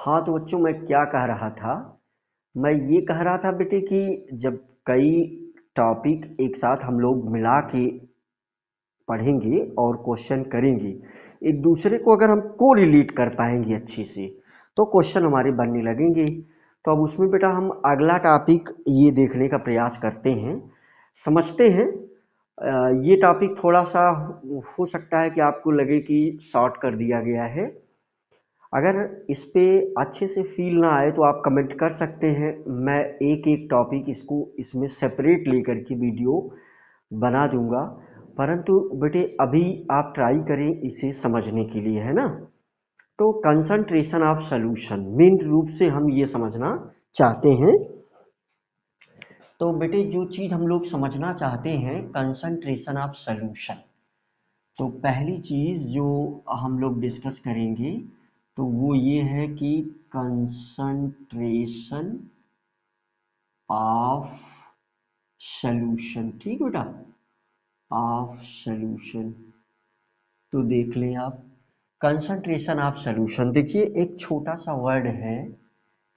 हाँ तो बच्चों, मैं क्या कह रहा था, मैं ये कह रहा था बेटे कि जब कई टॉपिक एक साथ हम लोग मिला के पढ़ेंगे और क्वेश्चन करेंगे, एक दूसरे को अगर हम को रिलेट कर पाएंगे अच्छे से तो क्वेश्चन हमारे बनने लगेंगे। तो अब उसमें बेटा हम अगला टॉपिक ये देखने का प्रयास करते हैं, समझते हैं। ये टॉपिक थोड़ा सा हो सकता है कि आपको लगे कि शॉर्ट कर दिया गया है। अगर इस पे अच्छे से फील ना आए तो आप कमेंट कर सकते हैं। मैं एक एक टॉपिक इसको इसमें सेपरेट लेकर के वीडियो बना दूंगा, परंतु बेटे अभी आप ट्राई करें इसे समझने के लिए, है ना। तो कंसंट्रेशन ऑफ सॉल्यूशन मेन रूप से हम ये समझना चाहते हैं। तो बेटे जो चीज़ हम लोग समझना चाहते हैं कंसंट्रेशन ऑफ सॉल्यूशन, तो पहली चीज़ जो हम लोग डिस्कस करेंगे तो वो ये है कि कंसंट्रेशन ऑफ सॉल्यूशन। ठीक बेटा, ऑफ सॉल्यूशन। तो देख लें आप, कंसंट्रेशन ऑफ सॉल्यूशन। देखिए एक छोटा सा वर्ड है,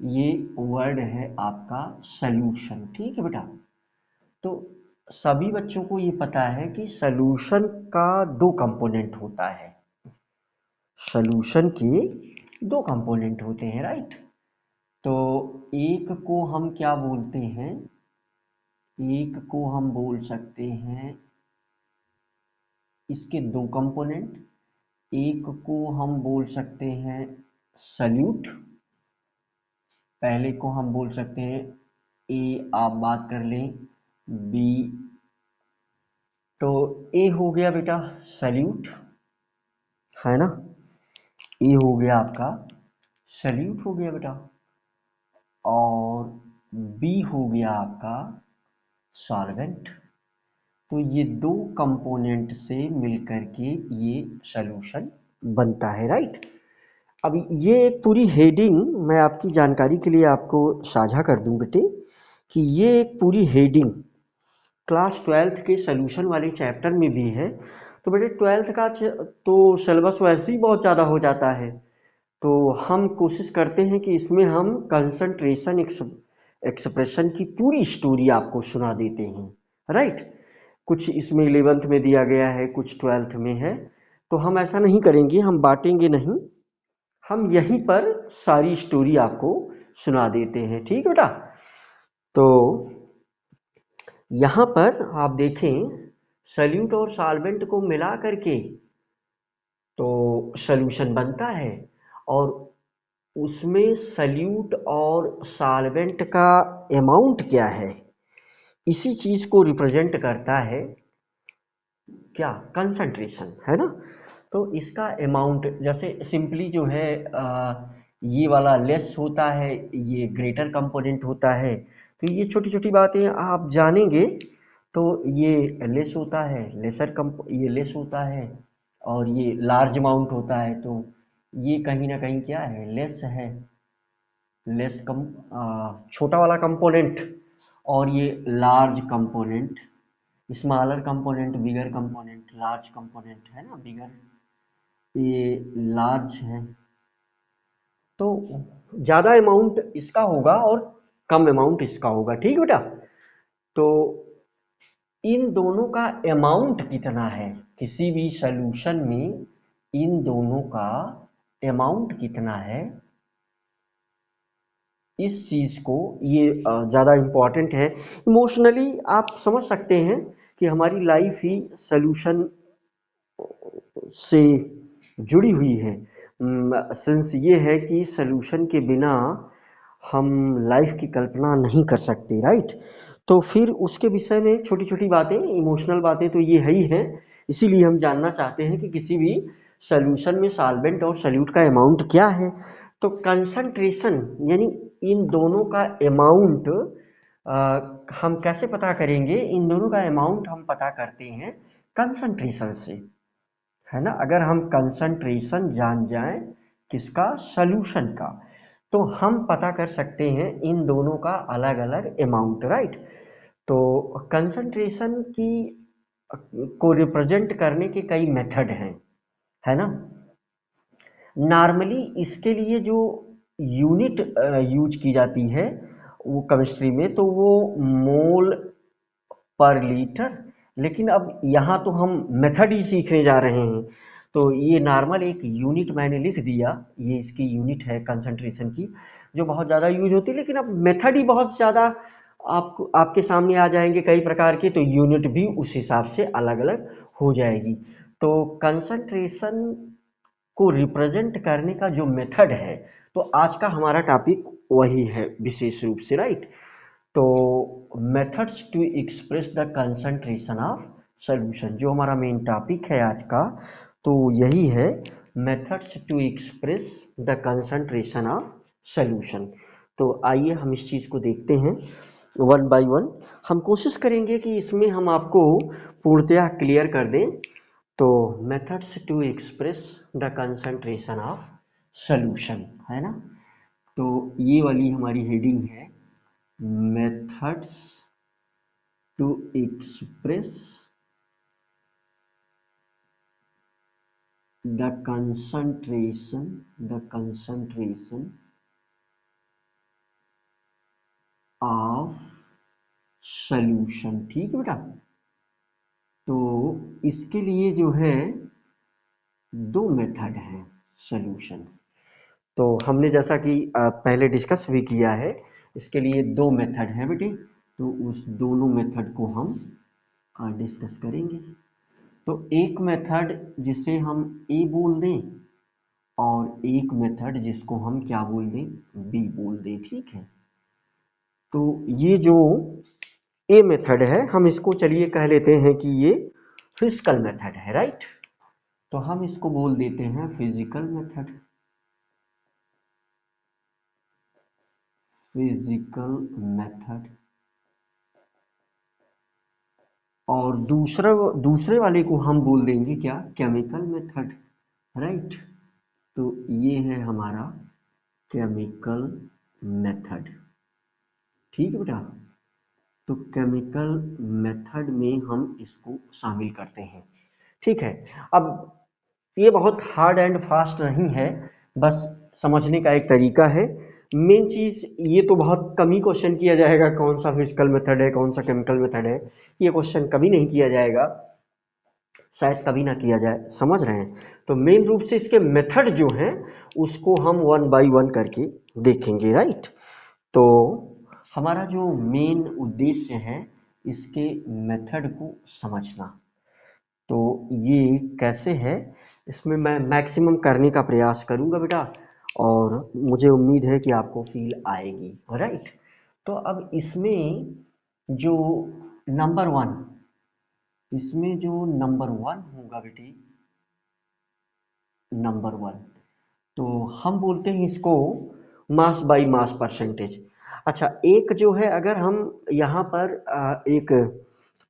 ये वर्ड है आपका सॉल्यूशन। ठीक है बेटा, तो सभी बच्चों को ये पता है कि सॉल्यूशन का दो कंपोनेंट होता है। सॉल्यूशन के दो कंपोनेंट होते हैं, राइट। तो एक को हम क्या बोलते हैं, एक को हम बोल सकते हैं इसके दो कंपोनेंट, एक को हम बोल सकते हैं सल्यूट। पहले को हम बोल सकते हैं ए, आप बात कर लें बी। तो ए हो गया बेटा सल्यूट, है ना। ए हो गया आपका सल्यूट हो गया बेटा, और बी हो गया आपका सॉल्वेंट। तो ये दो कंपोनेंट से मिलकर के ये सॉल्यूशन बनता है, राइट। अब ये एक पूरी हेडिंग मैं आपकी जानकारी के लिए आपको साझा कर दूं बेटे कि ये एक पूरी हेडिंग क्लास 12th के सॉल्यूशन वाले चैप्टर में भी है। तो बेटे 12th का तो सिलेबस वैसे ही बहुत ज़्यादा हो जाता है, तो हम कोशिश करते हैं कि इसमें हम कंसंट्रेशन एक्सप्रेशन की पूरी स्टोरी आपको सुना देते हैं, राइट। कुछ इसमें 11th में दिया गया है, कुछ 12th में है, तो हम ऐसा नहीं करेंगे, हम बांटेंगे नहीं, हम यहीं पर सारी स्टोरी आपको सुना देते हैं। ठीक है बेटा, तो यहाँ पर आप देखें सल्यूट और सॉल्वेंट को मिला करके तो सॉल्यूशन बनता है, और उसमें सल्यूट और सॉल्वेंट का अमाउंट क्या है, इसी चीज़ को रिप्रेजेंट करता है क्या, कंसंट्रेशन, है ना। तो इसका अमाउंट जैसे सिंपली जो है ये वाला लेस होता है, ये ग्रेटर कंपोनेंट होता है। तो ये छोटी छोटी बातें आप जानेंगे, तो ये लेस होता है, ये लेस होता है, और ये लार्ज अमाउंट होता है, तो ये कहीं ना कहीं क्या है, लेस है, लेस कम छोटा वाला कंपोनेंट, और ये लार्ज कंपोनेंट, स्मॉलर कंपोनेंट, बिगर कंपोनेंट, लार्ज कंपोनेंट, है ना, बिगर, ये लार्ज है। तो ज़्यादा अमाउंट इसका होगा और कम अमाउंट इसका होगा। ठीक बेटा, तो इन दोनों का अमाउंट कितना है, किसी भी सॉल्यूशन में इन दोनों का अमाउंट कितना है, इस चीज़ को, ये ज़्यादा इम्पॉर्टेंट है। इमोशनली आप समझ सकते हैं कि हमारी लाइफ ही सॉल्यूशन से जुड़ी हुई है। सेंस ये है कि सॉल्यूशन के बिना हम लाइफ की कल्पना नहीं कर सकते, राइट। तो फिर उसके विषय में छोटी छोटी बातें, इमोशनल बातें तो ये है ही है, इसीलिए हम जानना चाहते हैं कि किसी भी सॉल्यूशन में सॉल्वेंट और सॉल्यूट का अमाउंट क्या है। तो कंसंट्रेशन यानी इन दोनों का अमाउंट हम कैसे पता करेंगे, इन दोनों का अमाउंट हम पता करते हैं कंसंट्रेशन से, है ना। अगर हम कंसंट्रेशन जान जाएं किसका, सॉल्यूशन का, तो हम पता कर सकते हैं इन दोनों का अलग अलग अमाउंट, राइट। तो कंसंट्रेशन की को रिप्रेजेंट करने के कई मेथड हैं, है ना। नॉर्मली इसके लिए जो यूनिट यूज की जाती है वो केमिस्ट्री में, तो वो मोल पर लीटर। लेकिन अब यहाँ तो हम मेथड ही सीखने जा रहे हैं, तो ये नॉर्मल एक यूनिट मैंने लिख दिया, ये इसकी यूनिट है कंसंट्रेशन की, जो बहुत ज़्यादा यूज होती है। लेकिन अब मेथड ही बहुत ज़्यादा आपको आपके सामने आ जाएंगे कई प्रकार के, तो यूनिट भी उस हिसाब से अलग अलग हो जाएगी। तो कंसंट्रेशन को रिप्रेजेंट करने का जो मेथड है, तो आज का हमारा टॉपिक वही है विशेष रूप से, राइट। तो methods to express the concentration of solution, जो हमारा मेन टॉपिक है आज का, तो यही है methods to express the concentration of solution. तो आइए हम इस चीज़ को देखते हैं वन बाय वन। हम कोशिश करेंगे कि इसमें हम आपको पूर्णतया क्लियर कर दें। तो methods to express the concentration of solution है ना, तो ये वाली हमारी हेडिंग है, methods to express the concentration of solution। ठीक है बेटा, तो इसके लिए जो है दो मेथड है सॉल्यूशन। तो हमने जैसा कि पहले डिस्कस भी किया है, इसके लिए दो मेथड है बेटे, तो उस दोनों मेथड को हम डिस्कस करेंगे। तो एक मेथड जिसे हम ए बोल दें, और एक मेथड जिसको हम क्या बोल दें, बी बोल दें। ठीक है, तो ये जो ए मेथड है, हम इसको चलिए कह लेते हैं कि ये फिजिकल मेथड है, राइट। तो हम इसको बोल देते हैं फिजिकल मेथड, फिजिकल मेथड। और दूसरे वाले को हम बोल देंगे क्या, केमिकल मेथड, राइट। तो ये है हमारा केमिकल मेथड। ठीक है बेटा, तो केमिकल मेथड में हम इसको शामिल करते हैं। ठीक है, अब ये बहुत हार्ड एंड फास्ट नहीं है, बस समझने का एक तरीका है। मेन चीज ये तो बहुत कम ही क्वेश्चन किया जाएगा, कौन सा फिजिकल मेथड है कौन सा केमिकल मेथड है, ये क्वेश्चन कभी नहीं किया जाएगा, शायद कभी ना किया जाए, समझ रहे हैं। तो मेन रूप से इसके मेथड जो हैं उसको हम वन बाय वन करके देखेंगे, राइट। तो हमारा जो मेन उद्देश्य है इसके मेथड को समझना। तो ये कैसे है, इसमें मैं मैक्सिमम करने का प्रयास करूंगा बेटा, और मुझे उम्मीद है कि आपको फील आएगी, राइट। तो अब इसमें जो नंबर वन, इसमें जो नंबर वन होगा बेटी, नंबर वन, तो हम बोलते हैं इसको मास बाय मास परसेंटेज। अच्छा, एक जो है अगर हम यहाँ पर एक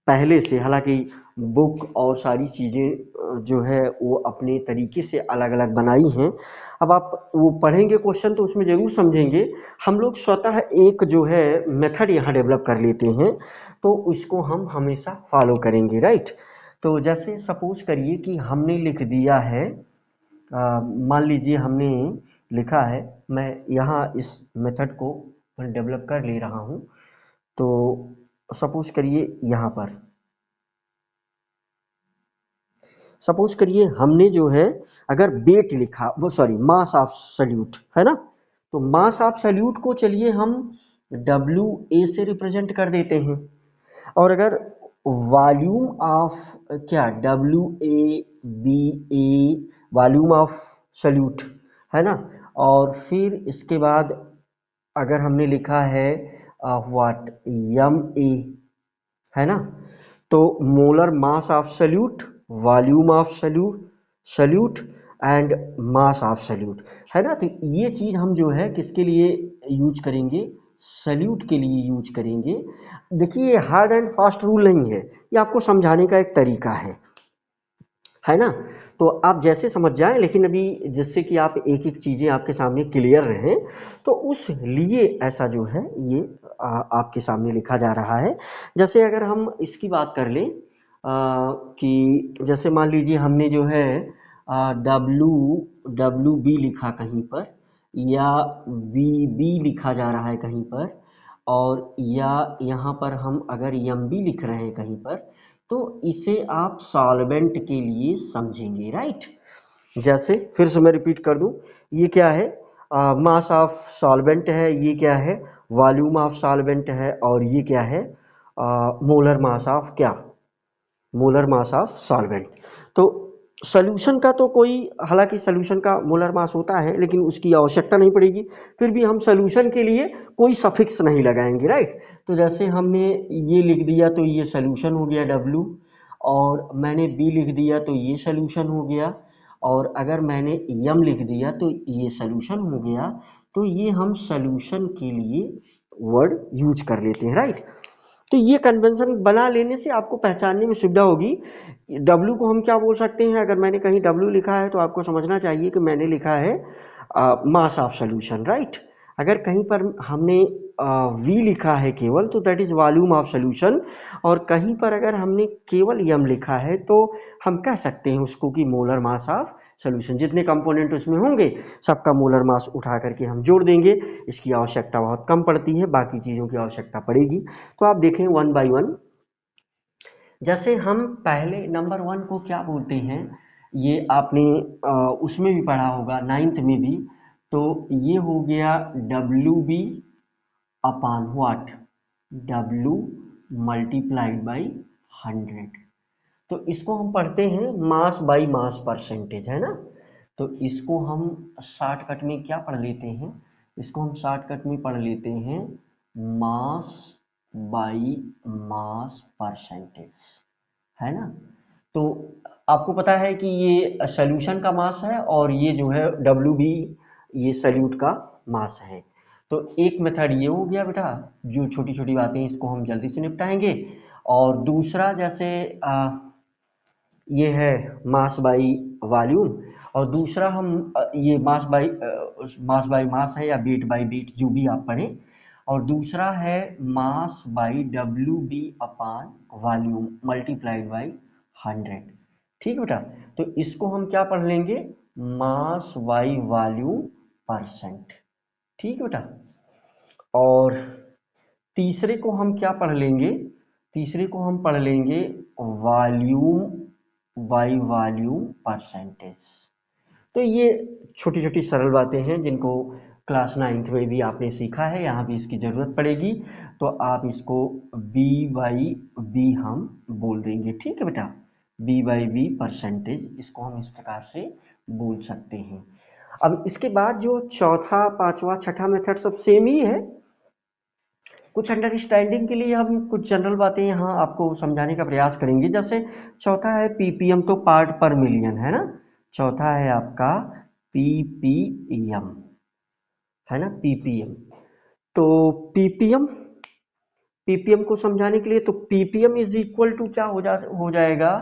पहले से, हालांकि बुक और सारी चीज़ें जो है वो अपने तरीके से अलग अलग बनाई हैं, अब आप वो पढ़ेंगे क्वेश्चन तो उसमें ज़रूर समझेंगे। हम लोग स्वतः एक जो है मेथड यहाँ डेवलप कर लेते हैं, तो उसको हम हमेशा फॉलो करेंगे, राइट। तो जैसे सपोज करिए कि हमने लिख दिया है, मान लीजिए हमने लिखा है, मैं यहाँ इस मेथड को डेवलप कर ले रहा हूँ। तो सपोज करिए यहाँ पर, सपोज करिए हमने जो है अगर वेट लिखा, वो सॉरी मास ऑफ सॉल्यूट है ना, तो मास ऑफ सॉल्यूट को चलिए हम डब्ल्यू ए से रिप्रेजेंट कर देते हैं। और अगर वॉल्यूम ऑफ, क्या W A B A, volume of solute है ना, और फिर इसके बाद अगर हमने लिखा है व्हाट एम ए है ना, तो molar mass of solute, volume of solute and mass of solute है ना। तो ये चीज हम जो है किसके लिए यूज करेंगे, सॉल्यूट के लिए यूज करेंगे। देखिए ये हार्ड एंड फास्ट रूल नहीं है, ये आपको समझाने का एक तरीका है ना। तो आप जैसे समझ जाएं, लेकिन अभी जिससे कि आप एक एक चीज़ें आपके सामने क्लियर रहें, तो उस लिए ऐसा जो है ये आपके सामने लिखा जा रहा है। जैसे अगर हम इसकी बात कर लें कि जैसे मान लीजिए हमने जो है डब्ल्यू डब्ल्यू बी लिखा कहीं पर, या वी बी लिखा जा रहा है कहीं पर, और या यहाँ पर हम अगर एम बी लिख रहे हैं कहीं पर, तो इसे आप सॉल्वेंट के लिए समझेंगे, राइट। जैसे फिर से मैं रिपीट कर दूं, ये क्या है, मास ऑफ सॉल्वेंट है, ये क्या है, वॉल्यूम ऑफ सॉल्वेंट है, और ये क्या है, मोलर मास ऑफ क्या, मोलर मास ऑफ सॉल्वेंट। तो सॉल्यूशन का तो कोई, हालांकि सॉल्यूशन का मोलर मास होता है लेकिन उसकी आवश्यकता नहीं पड़ेगी, फिर भी हम सॉल्यूशन के लिए कोई सफिक्स नहीं लगाएंगे, राइट। तो जैसे हमने ये लिख दिया तो ये सॉल्यूशन हो गया W, और मैंने B लिख दिया तो ये सॉल्यूशन हो गया, और अगर मैंने M लिख दिया तो ये सॉल्यूशन हो गया। तो ये हम सॉल्यूशन के लिए वर्ड यूज कर लेते हैं, राइट। तो ये कन्वेंशन बना लेने से आपको पहचानने में सुविधा होगी। W को हम क्या बोल सकते हैं, अगर मैंने कहीं W लिखा है तो आपको समझना चाहिए कि मैंने लिखा है मास ऑफ सॉल्यूशन, राइट। अगर कहीं पर हमने V लिखा है केवल, तो that is volume of solution, और कहीं पर अगर हमने केवल M लिखा है तो हम कह सकते हैं उसको कि मोलर मास ऑफ सॉल्यूशन। जितने कंपोनेंट उसमें होंगे सबका मोलर मास उठा करके हम जोड़ देंगे। इसकी आवश्यकता बहुत कम पड़ती है, बाकी चीज़ों की आवश्यकता पड़ेगी। तो आप देखें वन बाय वन। जैसे हम पहले नंबर 1 को क्या बोलते हैं, ये आपने उसमें भी पढ़ा होगा, 9th में भी। तो ये हो गया WB upon what, W multiplied by 100। तो इसको हम पढ़ते हैं मास बाई मास परसेंटेज, है ना। तो इसको हम शॉर्टकट में क्या पढ़ लेते हैं, इसको हम शॉर्टकट में पढ़ लेते हैं मास बाई मास परसेंटेज, है ना। तो आपको पता है कि ये सॉल्यूशन का मास है, और ये जो है डब्ल्यू बी, ये सॉल्यूट का मास है। तो एक मेथड ये हो गया बेटा, जो छोटी छोटी बातें इसको हम जल्दी से निपटाएंगे। और दूसरा जैसे ये है मास बाई वॉल्यूम, और दूसरा हम ये मास बाई मास है या वेट बाई वेट, जो भी आप पढ़ें। और दूसरा है mass by W B upon volume multiplied by 100। ठीक बेटा। तो इसको हम क्या पढ़ लेंगे, मास बाई वॉल्यूम परसेंट। ठीक बेटा। और तीसरे को हम क्या पढ़ लेंगे, तीसरे को हम पढ़ लेंगे वॉल्यूम बाई वॉल्यूम परसेंटेज। तो ये छोटी छोटी सरल बातें हैं जिनको क्लास 9th में भी आपने सीखा है, यहाँ भी इसकी ज़रूरत पड़ेगी। तो आप इसको बी बाई बी हम बोल देंगे, ठीक है बेटा। बी बाई बी परसेंटेज, इसको हम इस प्रकार से बोल सकते हैं। अब इसके बाद जो चौथा, पांचवा, छठा मेथड सब सेम ही है। कुछ अंडरस्टैंडिंग के लिए हम कुछ जनरल बातें यहाँ आपको समझाने का प्रयास करेंगे। जैसे चौथा है पीपीएम, तो पार्ट पर मिलियन, है ना। चौथा है आपका पीपीएम, है ना, पीपीएम। तो पीपीएम, पीपीएम को समझाने के लिए तो पीपीएम इज इक्वल टू क्या हो जाएगा,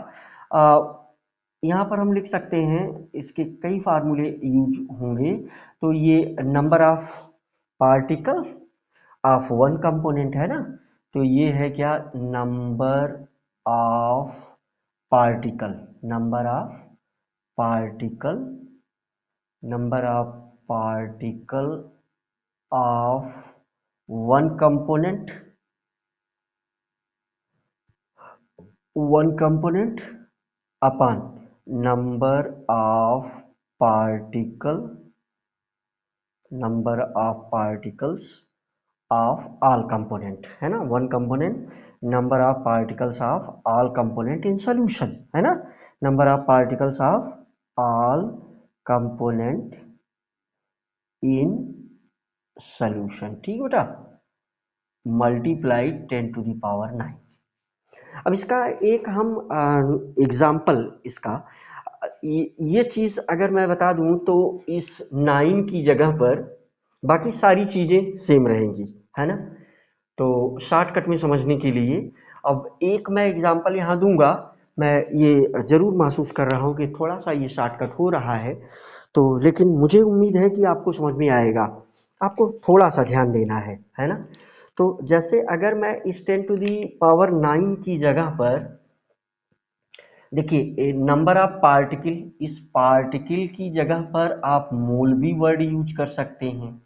यहाँ पर हम लिख सकते हैं, इसके कई फार्मूले यूज होंगे। तो ये number of particle of one component, है ना। तो ये है क्या, number of particle, number of particle, number of particle of one component, one component upon number of particle, number of particles of all component, है ना। One component, number of particles of all component in solution, है ना। Number of particles of all component in solution, ठीक बेटा, multiplied 10⁹। अब इसका एक हम एग्जाम्पल, इसका ये चीज अगर मैं बता दूं तो इस 9 की जगह पर बाकी सारी चीजें सेम रहेंगी, है ना। तो शॉर्टकट में समझने के लिए अब एक मैं एग्जांपल यहाँ दूंगा। मैं ये जरूर महसूस कर रहा हूँ कि थोड़ा सा ये शॉर्टकट हो रहा है, तो लेकिन मुझे उम्मीद है कि आपको समझ में आएगा। आपको थोड़ा सा ध्यान देना है ना। तो जैसे अगर मैं इस 10⁹ की जगह पर देखिए नंबर ऑफ पार्टिकल, इस पार्टिकल की जगह पर आप मोल भी वर्ड यूज कर सकते हैं,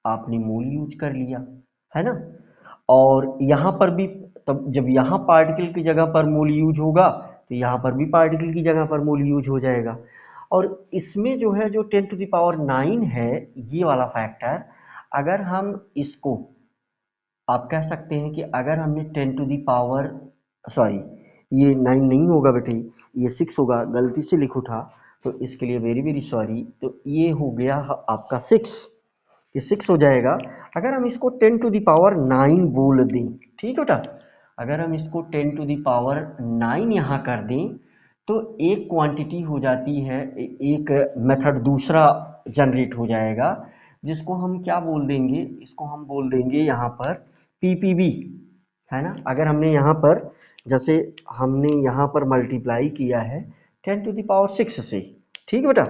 आपने मोल यूज कर लिया, है ना। और यहाँ पर भी, तब जब यहाँ पार्टिकल की जगह पर मोल यूज होगा तो यहाँ पर भी पार्टिकल की जगह पर मोल यूज हो जाएगा। और इसमें जो है जो 10 टू द पावर 9 है, ये वाला फैक्टर, अगर हम इसको, आप कह सकते हैं कि अगर हमने 10 टू दी पावर, सॉरी ये 9 नहीं होगा बेटे, ये 6 होगा, गलती से लिखा था, तो इसके लिए वेरी वेरी सॉरी। तो ये हो गया आपका 6, ये 6 हो जाएगा। अगर हम इसको 10 टू दी पावर 9 बोल दें, ठीक है बेटा, अगर हम इसको 10 टू दी पावर 9 यहाँ कर दें तो एक क्वांटिटी हो जाती है, एक मेथड दूसरा जनरेट हो जाएगा, जिसको हम क्या बोल देंगे, इसको हम बोल देंगे यहाँ पर पीपीबी, है ना। अगर हमने यहाँ पर, जैसे हमने यहाँ पर मल्टीप्लाई किया है 10 टू द पावर 6 से, ठीक है बेटा,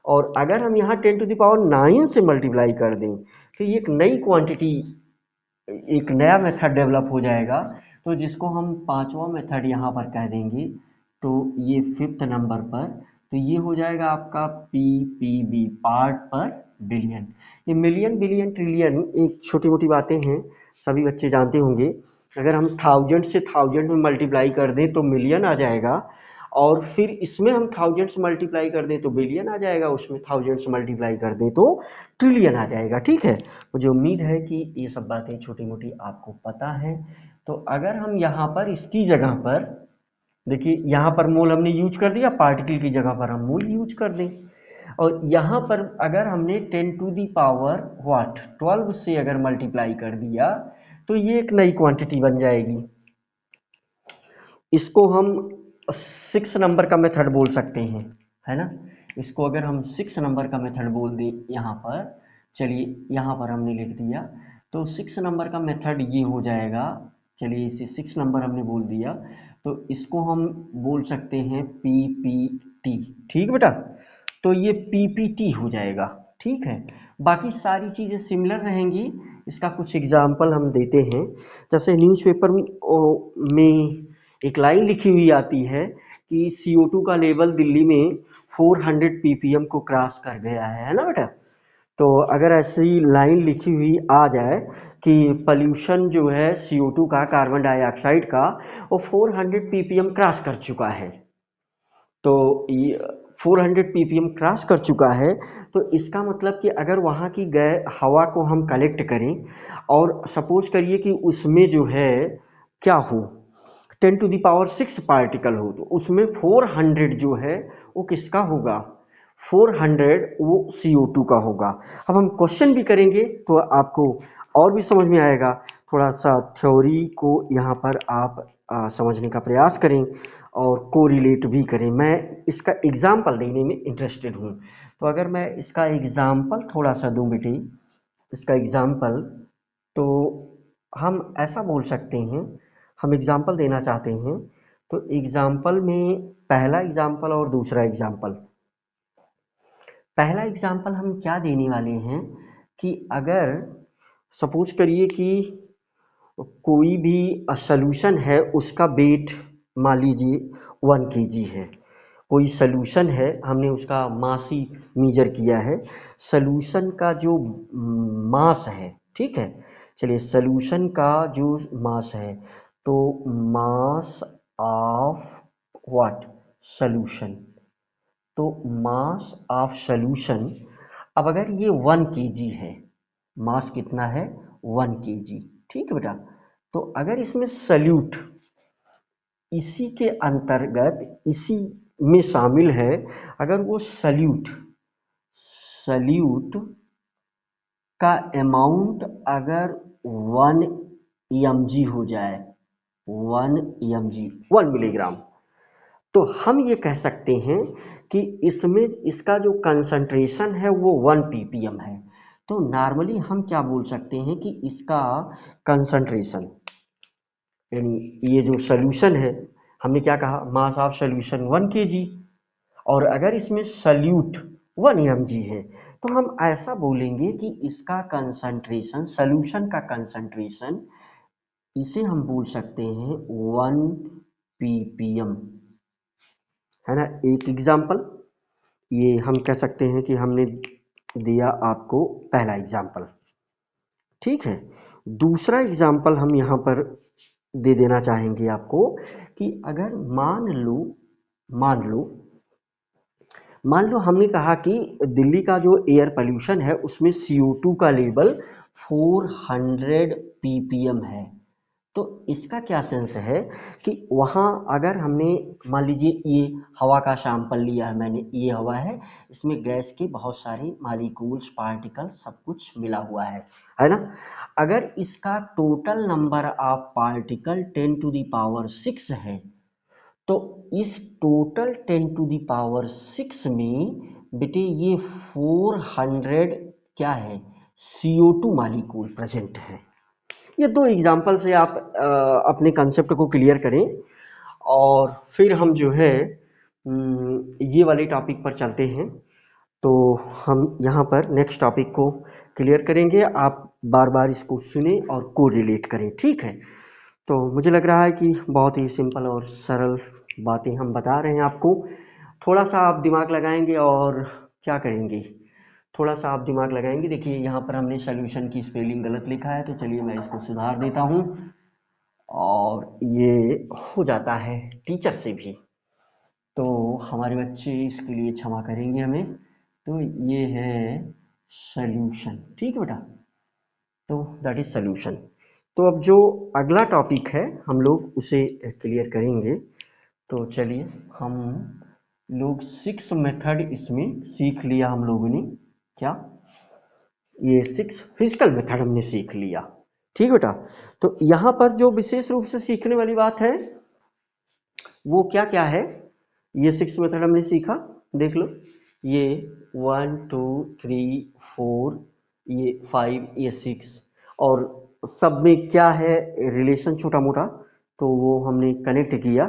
और अगर हम यहाँ 10 टू द पावर 9 से मल्टीप्लाई कर दें तो ये एक नई क्वांटिटी, एक नया मेथड डेवलप हो जाएगा, तो जिसको हम पांचवा मेथड यहाँ पर कह देंगे, तो ये 5th नंबर पर, तो ये हो जाएगा आपका पीपीबी, पार्ट पर बिलियन। ये मिलियन बिलियन ट्रिलियन एक छोटी मोटी बातें हैं, सभी बच्चे जानते होंगे। अगर हम 1000 से 1000 में मल्टीप्लाई कर दें तो मिलियन आ जाएगा, और फिर इसमें हम 1000 से मल्टीप्लाई कर दें तो बिलियन आ जाएगा, उसमें 1000 से मल्टीप्लाई कर दें तो ट्रिलियन आ जाएगा, ठीक है। मुझे उम्मीद है कि ये सब बातें छोटी मोटी आपको पता है। तो अगर हम यहाँ पर इसकी जगह पर, देखिए यहाँ पर मोल हमने यूज कर दिया, पार्टिकल की जगह पर हम मोल यूज कर दें, और यहाँ पर अगर हमने 10 टू दी पावर व्हाट 12 से अगर मल्टीप्लाई कर दिया तो ये एक नई क्वांटिटी बन जाएगी। इसको हम 6 नंबर का मेथड बोल सकते हैं, है ना। इसको अगर हम 6 नंबर का मेथड बोल दें यहाँ पर, चलिए यहाँ पर हमने लिख दिया, तो 6 नंबर का मेथड ये हो जाएगा। चलिए इसे 6 नंबर हमने बोल दिया, तो इसको हम बोल सकते हैं पीपीटी, ठीक बेटा, तो ये पीपीटी हो जाएगा, ठीक है। बाकी सारी चीज़ें सिमिलर रहेंगी। इसका कुछ एग्जाम्पल हम देते हैं, जैसे न्यूज़पेपर में एक लाइन लिखी हुई आती है कि CO2 का लेवल दिल्ली में 400 ppm को क्रॉस कर गया है ना बेटा। तो अगर ऐसी लाइन लिखी हुई आ जाए कि पॉल्यूशन जो है CO2 का, कार्बन डाइऑक्साइड का, वो 400 ppm क्रॉस कर चुका है, तो ये 400 ppm क्रॉस कर चुका है, तो इसका मतलब कि अगर वहाँ की हवा को हम कलेक्ट करें और सपोज करिए कि उसमें जो है क्या हो, 10 टू दी पावर 6 पार्टिकल हो, तो उसमें 400 जो है वो किसका होगा, 400 वो CO2 का होगा। अब हम क्वेश्चन भी करेंगे तो आपको और भी समझ में आएगा, थोड़ा सा थ्योरी को यहाँ पर आप समझने का प्रयास करें और कोरिलेट भी करें। मैं इसका एग्जाम्पल देने में इंटरेस्टेड हूँ, तो अगर मैं इसका एग्जाम्पल थोड़ा सा दूँ बेटे, इसका एग्जाम्पल, तो हम ऐसा बोल सकते हैं, हम एग्जाम्पल देना चाहते हैं, तो एग्जाम्पल में पहला एग्जाम्पल और दूसरा एग्जाम्पल, पहला एग्जाम्पल हम क्या देने वाले हैं कि अगर सपोज करिए कि कोई भी सॉल्यूशन है, उसका वेट मान लीजिए 1 kg है, कोई सॉल्यूशन है, हमने उसका मास ही मेजर किया है, सॉल्यूशन का जो मास है, ठीक है, चलिए सॉल्यूशन का जो मास है, तो मास ऑफ व्हाट सॉल्यूशन, तो मास ऑफ सॉल्यूशन, अब अगर ये 1 kg है, मास कितना है 1 kg, ठीक है बेटा, तो अगर इसमें सल्यूट इसी के अंतर्गत, इसी में शामिल है, अगर वो सल्यूट का अमाउंट अगर 1 mg हो जाए, 1 mg 1 मिलीग्राम, तो हम ये कह सकते हैं कि इसमें इसका जो कंसंट्रेशन है वो 1 ppm है। तो नॉर्मली हम क्या बोल सकते हैं कि इसका कंसंट्रेशन, यानी ये जो सॉल्यूशन है, हमने क्या कहा, मास ऑफ सॉल्यूशन 1 kg, और अगर इसमें सल्यूट 1 mg है, तो हम ऐसा बोलेंगे कि इसका कंसंट्रेशन, सॉल्यूशन का कंसंट्रेशन, इसे हम बोल सकते हैं 1 ppm, है ना। एक एग्जाम्पल ये हम कह सकते हैं कि हमने दिया आपको पहला एग्जाम्पल, ठीक है। दूसरा एग्जाम्पल हम यहाँ पर दे देना चाहेंगे आपको कि अगर मान लो मान लो हमने कहा कि दिल्ली का जो एयर पोल्यूशन है उसमें CO2 का लेवल 400 ppm है। तो इसका क्या सेंस है कि वहाँ अगर हमने मान लीजिए ये हवा का सैंपल लिया है मैंने, ये हवा है, इसमें गैस के बहुत सारे मॉलिक्यूल्स पार्टिकल सब कुछ मिला हुआ है ना। अगर इसका total number of particle 10 to the power 6 है, तो इस टोटल 10 टू द पावर 6 में बेटे ये 400 क्या है, CO2 मॉलिक्यूल प्रेजेंट है। ये दो एग्जाम्पल से आप अपने कंसेप्ट को क्लियर करें और फिर हम जो है ये वाले टॉपिक पर चलते हैं। तो हम यहाँ पर नेक्स्ट टॉपिक को क्लियर करेंगे, आप बार बार इसको सुने और को रिलेट करें, ठीक है। तो मुझे लग रहा है कि बहुत ही सिंपल और सरल बातें हम बता रहे हैं आपको। थोड़ा सा आप दिमाग लगाएंगे और क्या करेंगे, थोड़ा सा आप दिमाग लगाएंगे। देखिए यहाँ पर हमने सोल्यूशन की स्पेलिंग गलत लिखा है, तो चलिए मैं इसको सुधार देता हूँ और ये हो जाता है टीचर से भी, तो हमारे बच्चे इसके लिए क्षमा करेंगे हमें। तो ये है सोल्यूशन, ठीक है बेटा, तो दैट इज सोल्यूशन। तो अब जो अगला टॉपिक है हम लोग उसे क्लियर करेंगे। तो चलिए हम लोग 6 मेथड इसमें सीख लिया हम लोगों ने, क्या ये 6 फिजिकल मेथड हमने सीख लिया, ठीक बेटा। तो यहाँ पर जो विशेष रूप से सीखने वाली बात है वो क्या क्या है, ये 6 मेथड हमने सीखा, देख लो ये 1 2 3 4 ये 5 ये 6, और सब में क्या है रिलेशन छोटा मोटा, तो वो हमने कनेक्ट किया।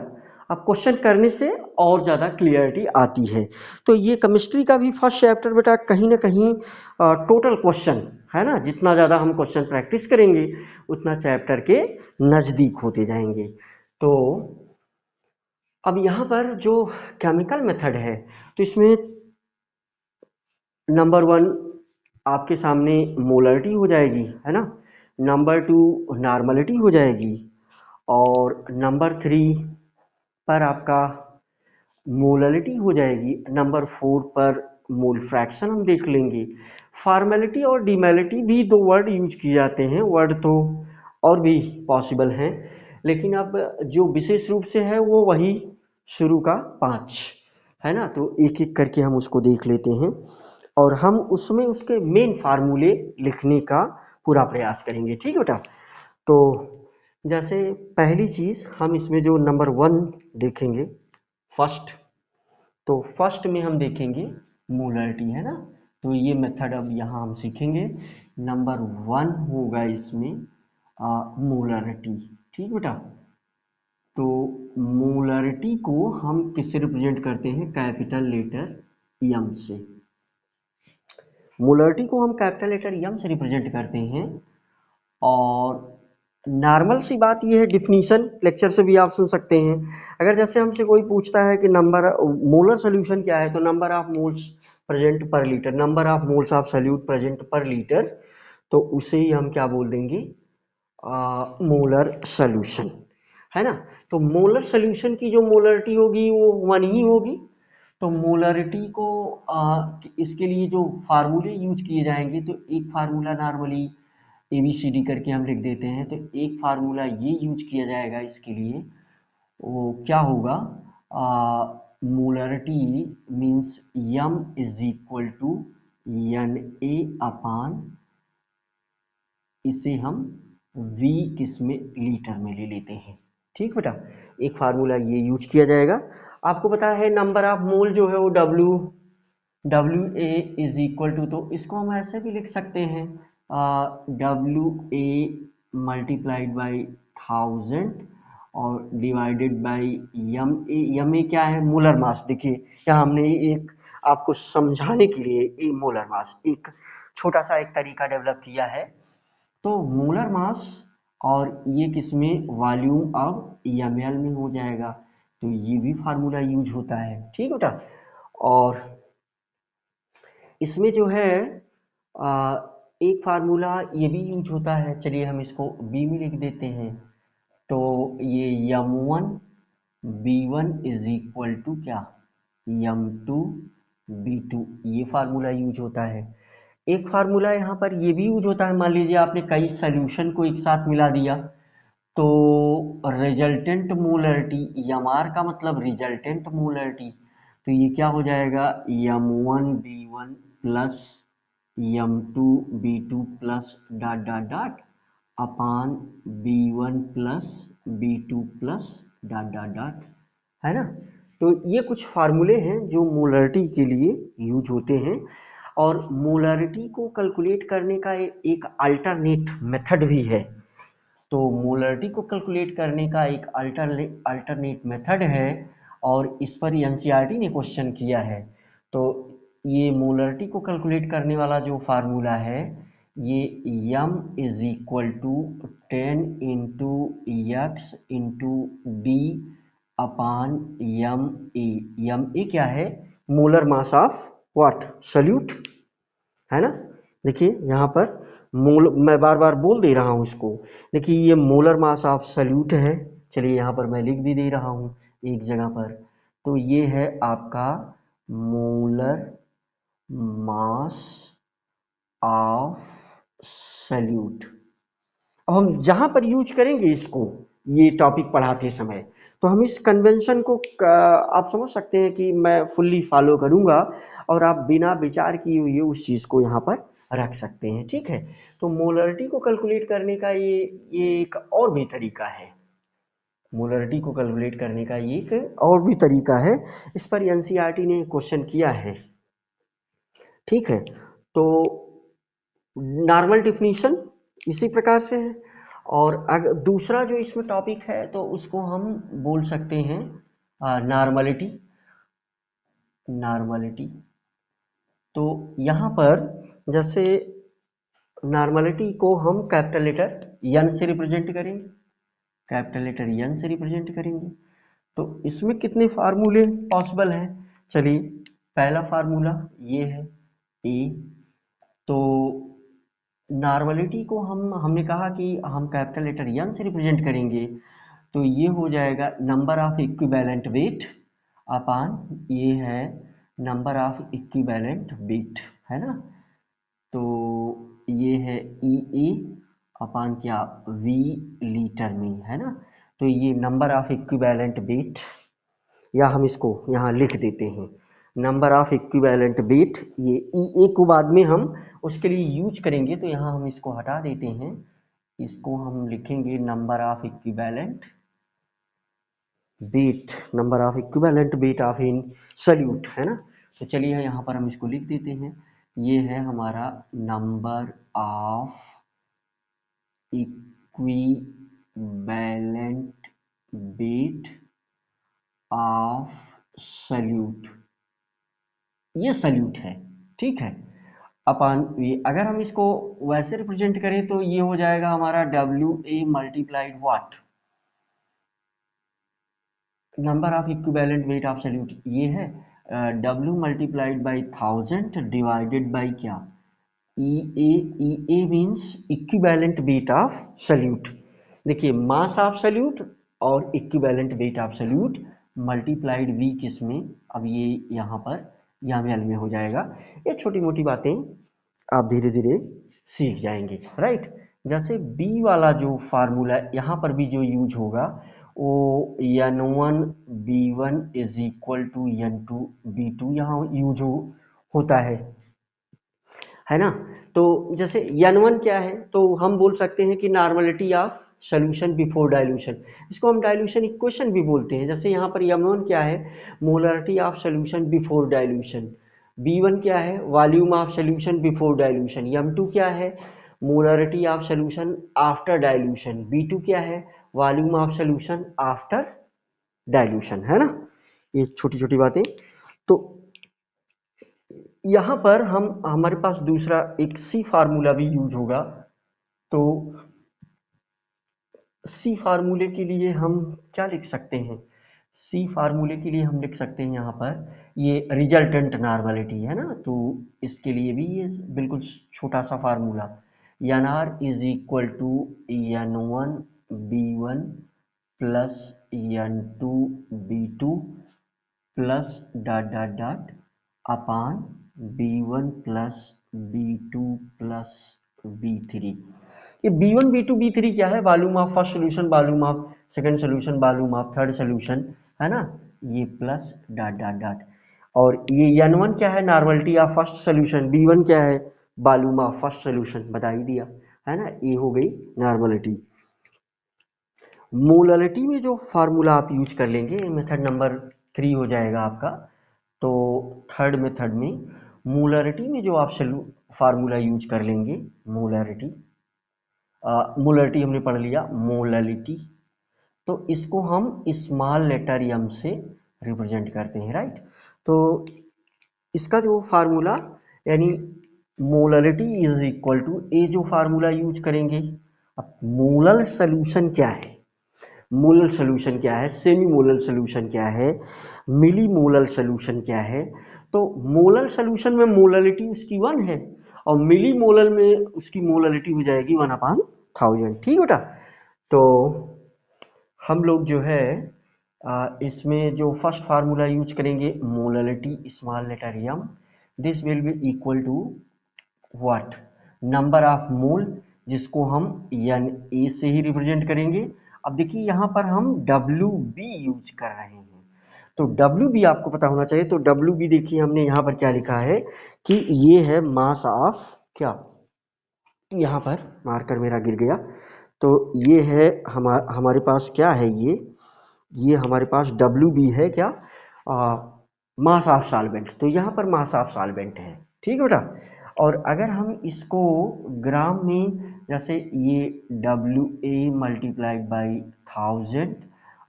अब क्वेश्चन करने से और ज़्यादा क्लियरिटी आती है। तो ये केमिस्ट्री का भी फर्स्ट चैप्टर बेटा कहीं ना कहीं टोटल क्वेश्चन है ना, जितना ज़्यादा हम क्वेश्चन प्रैक्टिस करेंगे उतना चैप्टर के नज़दीक होते जाएंगे। तो अब यहाँ पर जो केमिकल मेथड है तो इसमें नंबर 1 आपके सामने मोलरिटी हो जाएगी, है ना। नंबर 2 नॉर्मलिटी हो जाएगी, और नंबर 3 पर आपका मोलरिटी हो जाएगी। नंबर 4 पर मोल फ्रैक्शन हम देख लेंगे। फॉर्मेलिटी और डिमेलिटी भी दो वर्ड यूज किए जाते हैं, वर्ड तो और भी पॉसिबल हैं, लेकिन अब जो विशेष रूप से है वो वही शुरू का 5 है ना। तो एक एक करके हम उसको देख लेते हैं और हम उसमें उसके मेन फार्मूले लिखने का पूरा प्रयास करेंगे, ठीक है बेटा। तो जैसे पहली चीज़ हम इसमें जो नंबर 1 देखेंगे फर्स्ट, तो फर्स्ट में हम देखेंगे मोलरिटी, है ना। तो ये मेथड अब यहाँ हम सीखेंगे। नंबर 1 होगा इसमें मोलरिटी, ठीक बेटा। तो मोलरिटी को हम किससे रिप्रेजेंट करते हैं, कैपिटल लेटर एम से। मोलरिटी को हम कैपिटल लेटर एम से रिप्रेजेंट करते हैं। और नॉर्मल सी बात ये है, डिफिनीशन लेक्चर से भी आप सुन सकते हैं। अगर जैसे हमसे कोई पूछता है कि नंबर मोलर सोल्यूशन क्या है, तो नंबर ऑफ मोल्स प्रेजेंट पर litre, number of moles of solute present पर लीटर, तो उसे ही हम क्या बोल देंगे, मोलर सोल्यूशन, है ना। तो मोलर सोल्यूशन की जो मोलरिटी होगी वो 1 ही होगी। तो मोलरिटी को इसके लिए जो फार्मूले यूज किए जाएंगे, तो एक फार्मूला नॉर्मली ABCD करके हम लिख देते हैं, तो एक फार्मूला ये यूज किया जाएगा इसके लिए, वो क्या होगा, molarity means M is equal to Na upon, इसे हम V किसमें, लीटर में ले लेते हैं, ठीक बेटा। एक फार्मूला ये यूज किया जाएगा। आपको पता है नंबर ऑफ मोल जो है वो WA इज इक्वल टू, तो इसको हम ऐसे भी लिख सकते हैं WA मल्टीप्लाइड बाई 1000 और डिवाइडेड बाई एम ए क्या है, मोलर मास। देखिए यहाँ हमने एक आपको समझाने के लिए ये मोलर मास एक छोटा सा एक तरीका डेवलप किया है। तो मोलर मास और ये किसमें, वॉल्यूम अब ml में हो जाएगा। तो ये भी फार्मूला यूज होता है, ठीक बेटा। और इसमें जो है एक फार्मूला ये भी यूज होता है, चलिए हम इसको बी में लिख देते हैं। तो ये m1 b1 is equal to क्या, m2 b2, ये फार्मूला यूज होता है। एक फार्मूला यहाँ पर ये भी यूज होता है, मान लीजिए आपने कई सोल्यूशन को एक साथ मिला दिया, तो रिजल्टेंट मोलरिटी, एमआर का मतलब रिजल्टेंट मोलरिटी, तो ये क्या हो जाएगा, m1 b1 plus m2 b2 plus dot dot dot upon b1 plus b2 plus dot dot dot, है ना। तो ये कुछ फार्मूले हैं जो मोलरिटी के लिए यूज होते हैं। और मोलरिटी को कैलकुलेट करने का एक अल्टरनेट मेथड भी है। तो मोलरिटी को कैलकुलेट करने का एक अल्टरनेट मेथड है, और इस पर एनसीईआरटी ने क्वेश्चन किया है। तो ये मोलरिटी को कैलकुलेट करने वाला जो फार्मूला है, ये m is equal to 10 into x into D upon M A क्या है, molar mass of what, solute, है ना। देखिए यहाँ पर मोल, मैं बार बार बोल दे रहा हूँ इसको, देखिए ये मोलर मास ऑफ सल्यूट है। चलिए यहाँ पर मैं लिख भी दे रहा हूँ एक जगह पर, तो ये है आपका मोलर मास ऑफ सल्यूट। अब हम जहाँ पर यूज करेंगे इसको, ये टॉपिक पढ़ाते समय, तो हम इस कन्वेंशन को आप समझ सकते हैं कि मैं फुल्ली फॉलो करूँगा, और आप बिना विचार किए हुए उस चीज़ को यहाँ पर रख सकते हैं, ठीक है। तो मोलरिटी को कैलकुलेट करने का ये एक और भी तरीका है, मोलरिटी को कैलकुलेट करने का ये एक और भी तरीका है। इस पर एनसीईआरटी ने क्वेश्चन किया है, ठीक है। तो नॉर्मल डिफिनीशन इसी प्रकार से है। और अगर दूसरा जो इसमें टॉपिक है, तो उसको हम बोल सकते हैं नॉर्मलिटी। नॉर्मलिटी, तो यहाँ पर जैसे नॉर्मलिटी को हम कैपिटल लेटर एन से रिप्रेजेंट करेंगे, कैपिटल लेटर एन से रिप्रेजेंट करेंगे। तो इसमें कितने फार्मूले पॉसिबल हैं, चलिए पहला फार्मूला ये है ए। तो नॉर्मलिटी को हमने कहा कि हम कैपिटल लेटर एन से रिप्रेजेंट करेंगे, तो ये हो जाएगा नंबर ऑफ इक्विवेलेंट वेट अपान, ये है नंबर ऑफ इक्विवेलेंट वेट, है ना। तो ये है ई ए अपान क्या, वी लीटर में, है ना। तो ये नंबर ऑफ इक्विवेलेंट वेट, या हम इसको यहाँ लिख देते हैं नंबर ऑफ इक्विवेलेंट वेट, ये ई ए को बाद में हम उसके लिए यूज करेंगे, तो यहाँ हम इसको हटा देते हैं, इसको हम लिखेंगे number of equivalent weight, number of equivalent weight of in solute, है ना। तो चलिए यहाँ पर हम इसको लिख देते हैं, ये है हमारा number of equivalent weight of solute, ये सल्यूट है, ठीक है। अपान ये, अगर हम इसको वैसे रिप्रेजेंट करें तो ये हो जाएगा हमारा W A multiplied what, number of equivalent weight of solute, ये है W multiplied by 1000 divided by क्या, E A, E A means equivalent weight of solute. देखिए मास ऑफ सल्यूट और equivalent weight of solute multiplied V किस में, अब ये यहाँ पर एल में हो जाएगा। ये छोटी मोटी बातें आप धीरे धीरे सीख जाएंगे, राइट। जैसे बी वाला जो फार्मूला यहाँ पर भी जो यूज होगा, वो n1 b1 is equal to n2 b2 यहाँ यूज होता है ना। तो जैसे n1 क्या है, तो हम बोल सकते हैं कि normality of solution before dilution, इसको हम डाइल्यूशन इक्वेशन भी बोलते हैं। जैसे यहाँ पर m1 क्या है, molarity of solution before dilution, b1 क्या है, volume of solution before dilution, m2 क्या है, molarity of solution after dilution, b2 क्या है, volume of solution after dilution, है ना। ये छोटी छोटी बातें। तो यहाँ पर हमारे पास दूसरा एक सी फार्मूला भी यूज होगा। तो सी फार्मूले के लिए हम क्या लिख सकते हैं, सी फार्मूले के लिए हम लिख सकते हैं यहाँ पर ये रिजल्टेंट नॉर्मलिटी है ना, तो इसके लिए भी ये बिल्कुल छोटा सा formula N R is equal to N one B one plus N two B two plus dot dot dot upon B one plus B two plus B three. ये B one B two B three क्या है? Volume of first solution, volume of second solution, volume of third solution, है ना, ये plus dot dot dot. और ये N one क्या है? Normality of first solution. V one क्या है? वॉल्यूम ऑफ फर्स्ट सोल्यूशन, बता ही दिया है ना, ये हो गई नॉर्मलिटी। मोलरिटी में जो फार्मूला आप यूज कर लेंगे, मेथड नंबर 3 हो जाएगा आपका। तो थर्ड मेथड में मोलरिटी में जो आप फार्मूला यूज कर लेंगे, मोलरिटी हमने पढ़ लिया, मोललिटी, तो इसको हम स्मॉल लेटर एम से रिप्रेजेंट करते हैं, राइट। तो इसका जो फार्मूला यानी मोललिटी इज इक्वल टू, ये जो फार्मूला यूज करेंगे। अब मोलल सोल्यूशन क्या है, मोलल सोल्यूशन क्या है, सेमी मोलल सोल्यूशन क्या है, मिली मोलल सोल्यूशन क्या है। तो मोलल सोल्यूशन में मोललिटी उसकी 1 है और मिली मोलल में उसकी मोललिटी हो जाएगी 1/1000। ठीक बेटा। तो हम लोग जो है इसमें जो फर्स्ट फार्मूला यूज करेंगे, molality small letter m, this will be equal to what, number of mole, जिसको हम एन ए से ही रिप्रेजेंट करेंगे। अब देखिए यहाँ पर हम डब्ल्यू बी यूज कर रहे हैं, तो डब्ल्यू बी आपको पता होना चाहिए। तो डब्ल्यू बी देखिए हमने यहाँ पर क्या लिखा है कि ये है मास ऑफ क्या, यहाँ पर मार्कर मेरा गिर गया, तो ये है हमारे पास क्या है, ये हमारे पास डब्ल्यू बी है क्या, मास ऑफ सॉल्वेंट। तो यहाँ पर मास ऑफ सॉल्वेंट है, ठीक है बेटा। और अगर हम इसको ग्राम में, जैसे ये W A multiplied by 1000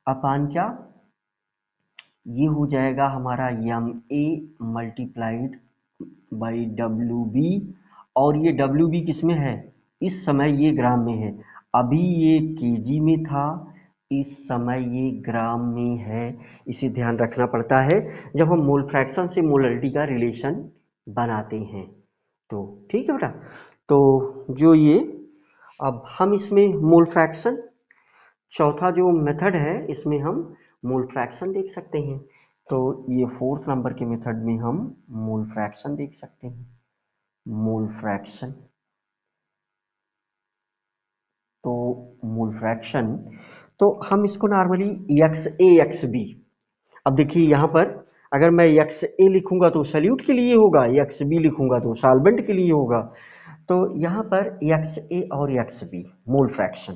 upon क्या, ये हो जाएगा हमारा M A multiplied by W B. और ये डब्ल्यू बी किस में है, इस समय ये ग्राम में है, अभी ये केजी में था, इस समय ये ग्राम में है। इसे ध्यान रखना पड़ता है जब हम मोल फ्रैक्शन से मोलरिटी का रिलेशन बनाते हैं, तो ठीक है बेटा। तो जो ये, अब हम इसमें मोल फ्रैक्शन, चौथा जो मेथड है इसमें हम मोल फ्रैक्शन देख सकते हैं। तो ये 4th नंबर के मेथड में हम मोल फ्रैक्शन देख सकते हैं, मोल फ्रैक्शन। तो मोल फ्रैक्शन, तो हम इसको नॉर्मली एक्स ए एक्स बी, अब देखिए यहाँ पर अगर मैं एक्स ए लिखूंगा तो सल्यूट के लिए होगा, एक्स बी लिखूंगा तो सॉल्वेंट के लिए होगा। तो यहाँ पर एक्स ए और एक्स बी मोल फ्रैक्शन,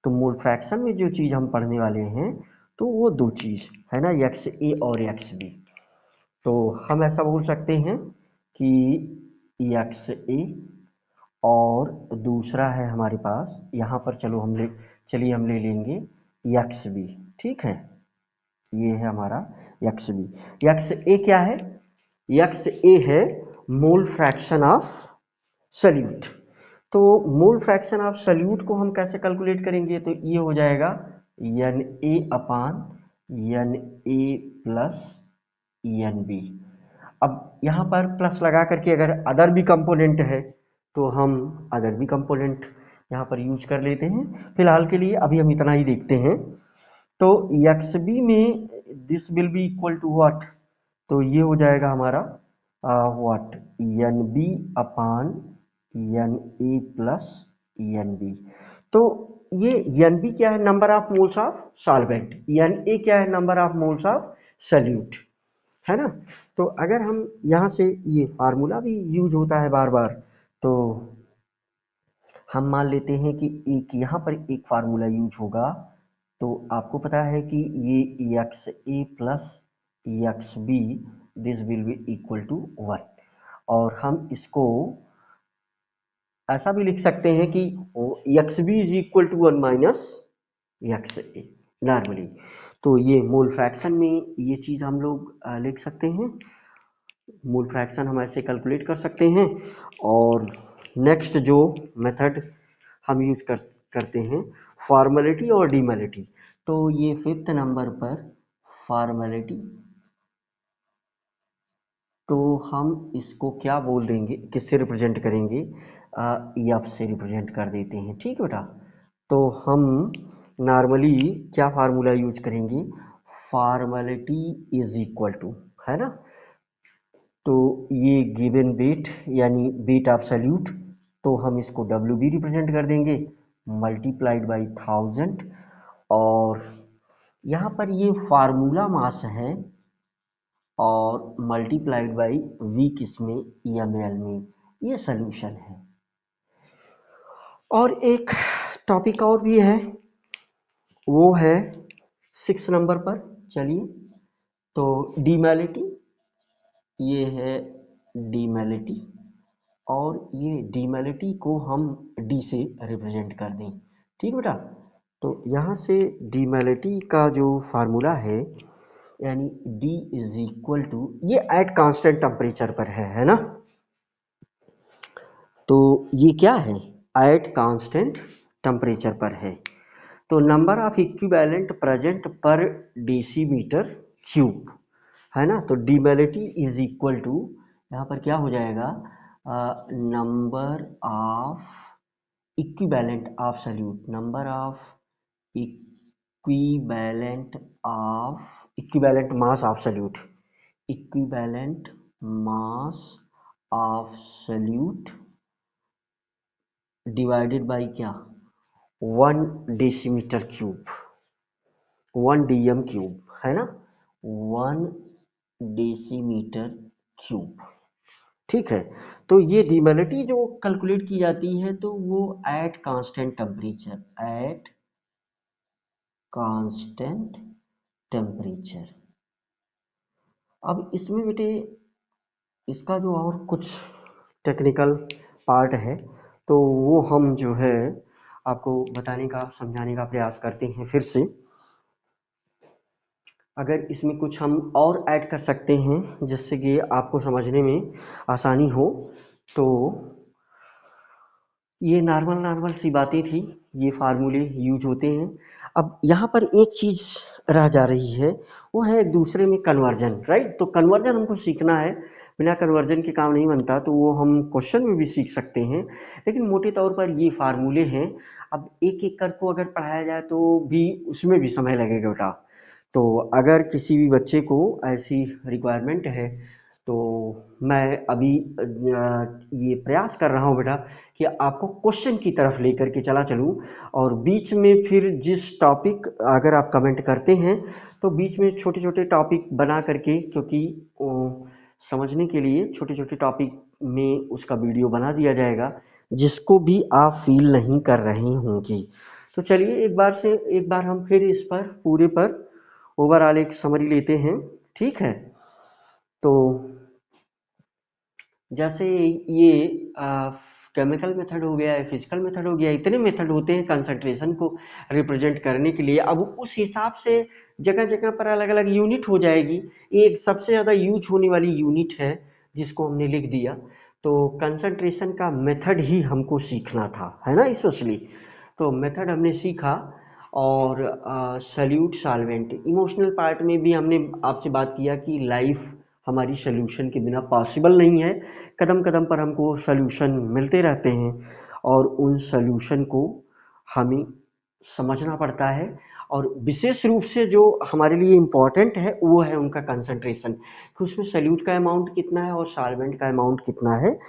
तो मोल फ्रैक्शन में जो चीज़ हम पढ़ने वाले हैं तो वो दो चीज़ है ना, एक्स ए और एक्स बी। तो हम ऐसा बोल सकते हैं कि एक्स ए और दूसरा है हमारे पास यहाँ पर, चलिए हम ले लेंगे एक्स बी, ठीक है। ये है हमारा एक्स बी। एक्स ए क्या है, एक्स ए है मोल फ्रैक्शन ऑफ सल्यूट। तो मोल फ्रैक्शन ऑफ सल्यूट को हम कैसे कैलकुलेट करेंगे, तो ये हो जाएगा N A upon N A plus N B. अब यहाँ पर प्लस लगा करके अगर अदर भी कंपोनेंट है तो हम अदर भी कंपोनेंट यहाँ पर यूज कर लेते हैं। फिलहाल के लिए अभी हम इतना ही देखते हैं। तो एक्स बी में this will be equal to what, तो ये हो जाएगा हमारा what, N B upon N A plus N B. तो ये एन बी क्या है, number of moles of solvent, N A क्या है, number of moles of solute, है ना। तो अगर हम यहाँ से, ये फार्मूला भी यूज होता है बार बार, तो हम मान लेते हैं कि एक यहाँ पर एक फार्मूला यूज होगा। तो आपको पता है कि ये X A plus X B, this will be equal to 1, और हम इसको ऐसा भी लिख सकते हैं कि X B is equal to 1 minus X A normally. तो ये मोल फ्रैक्शन में ये चीज़ हम लोग लिख सकते हैं, मोल फ्रैक्शन हम ऐसे कैलकुलेट कर सकते हैं। और नेक्स्ट जो मेथड हम यूज करते हैं, फॉर्मेलिटी और डीमेलिटी। तो ये 5th नंबर पर फॉर्मेलिटी, तो हम इसको क्या बोल देंगे, किससे रिप्रेजेंट करेंगे, एफ से रिप्रेजेंट कर देते हैं। ठीक है बेटा, तो हम नॉर्मली क्या फार्मूला यूज करेंगे, फॉर्मेलिटी इज इक्वल टू, है ना, तो ये गिवन वेट यानी वेट ऑफ सल्यूट, तो हम इसको डब्ल्यू बी रिप्रेजेंट कर देंगे मल्टीप्लाइड बाई 1000, और यहाँ पर ये फार्मूला मास है और मल्टीप्लाइड बाई वी किसमें, एमएल में, ये सल्यूशन है। और एक टॉपिक और भी है, वो है 6 नंबर पर। चलिए, तो डीमैलिटी, ये है डीमैलिटी, और ये डीमैलिटी को हम डी से रिप्रेजेंट कर दें। ठीक बेटा, तो यहाँ से डीमैलिटी का जो फार्मूला है यानी D इज इक्वल टू, ये एट कांस्टेंट टेम्परेचर पर है ना, तो ये क्या है, एट कांस्टेंट टेम्परेचर पर है, तो नंबर ऑफ इक्विवेलेंट प्रेजेंट पर डेसीमीटर क्यूब, है ना, तो डीमैलिटी इज इक्वल टू, यहाँ पर क्या हो जाएगा, number of equivalent of solute, number of equivalent mass of salute, equivalent mass of solute divided by क्या, 1 डेसीमीटर क्यूब, 1 डीएम क्यूब, है ना, 1 डेसीमीटर क्यूब। ठीक है, तो ये डीमैलिटी जो कैलकुलेट की जाती है तो वो at constant temperature, at constant temperature. अब इसमें बेटे इसका जो और कुछ टेक्निकल पार्ट है तो वो हम जो है आपको बताने का, समझाने का प्रयास करते हैं फिर से। अगर इसमें कुछ हम और ऐड कर सकते हैं जिससे कि आपको समझने में आसानी हो, तो ये नॉर्मल सी बातें थी, ये फार्मूले यूज होते हैं। अब यहाँ पर एक चीज़ रह जा रही है, वो है एक दूसरे में कन्वर्जन, राइट, तो कन्वर्जन हमको सीखना है, बिना कन्वर्जन के काम नहीं बनता, तो वो हम क्वेश्चन में भी सीख सकते हैं, लेकिन मोटे तौर पर ये फार्मूले हैं। अब एक एक कर को अगर पढ़ाया जाए तो भी उसमें भी समय लगेगा बेटा, तो अगर किसी भी बच्चे को ऐसी रिक्वायरमेंट है तो मैं अभी ये प्रयास कर रहा हूँ बेटा कि आपको क्वेश्चन की तरफ लेकर के चला चलूँ, और बीच में फिर जिस टॉपिक अगर आप कमेंट करते हैं तो बीच में छोटे छोटे टॉपिक बना करके, क्योंकि समझने के लिए छोटे छोटे टॉपिक में उसका वीडियो बना दिया जाएगा जिसको भी आप फील नहीं कर रहे होंगे। तो चलिए एक बार हम फिर इस पर पूरे पर ओवरऑल एक समरी लेते हैं। ठीक है, तो जैसे ये केमिकल मेथड हो गया है, फिजिकल मेथड हो गया, इतने मेथड होते हैं कंसंट्रेशन को रिप्रेजेंट करने के लिए। अब उस हिसाब से जगह जगह पर अलग अलग यूनिट हो जाएगी। एक सबसे ज़्यादा यूज होने वाली यूनिट है जिसको हमने लिख दिया, तो कंसंट्रेशन का मेथड ही हमको सीखना था, है ना, स्पेशली तो मेथड हमने सीखा। और सल्यूट सॉल्वेंट, इमोशनल पार्ट में भी हमने आपसे बात किया कि लाइफ हमारी सल्यूशन के बिना पॉसिबल नहीं है, कदम कदम पर हमको सल्यूशन मिलते रहते हैं और उन सल्यूशन को हमें समझना पड़ता है, और विशेष रूप से जो हमारे लिए इम्पॉर्टेंट है वो है उनका कंसंट्रेशन, कि उसमें सल्यूट का अमाउंट कितना है और सॉल्वेंट का अमाउंट कितना है,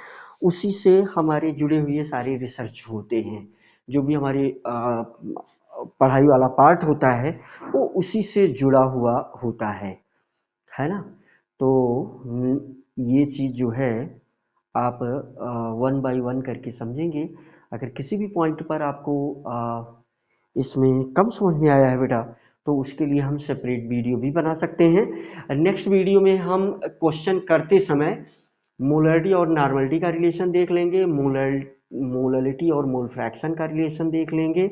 उसी से हमारे जुड़े हुए सारे रिसर्च होते हैं। जो भी हमारी पढ़ाई वाला पार्ट होता है वो उसी से जुड़ा हुआ होता है ना, तो ये चीज़ जो है आप 1 बाय 1 करके समझेंगे। अगर किसी भी पॉइंट पर आपको इसमें कम समझ में आया है बेटा तो उसके लिए हम सेपरेट वीडियो भी बना सकते हैं। नेक्स्ट वीडियो में हम क्वेश्चन करते समय मोलरिटी और नॉर्मलिटी का रिलेशन देख लेंगे, मोलरिटी और मोल फ्रैक्शन का रिलेशन देख लेंगे,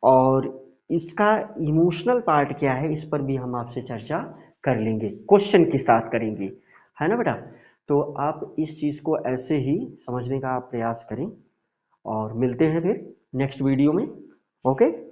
और इसका इमोशनल पार्ट क्या है इस पर भी हम आपसे चर्चा कर लेंगे, क्वेश्चन के साथ करेंगे, है ना बेटा। तो आप इस चीज़ को ऐसे ही समझने का आप प्रयास करें, और मिलते हैं फिर नेक्स्ट वीडियो में। ओके।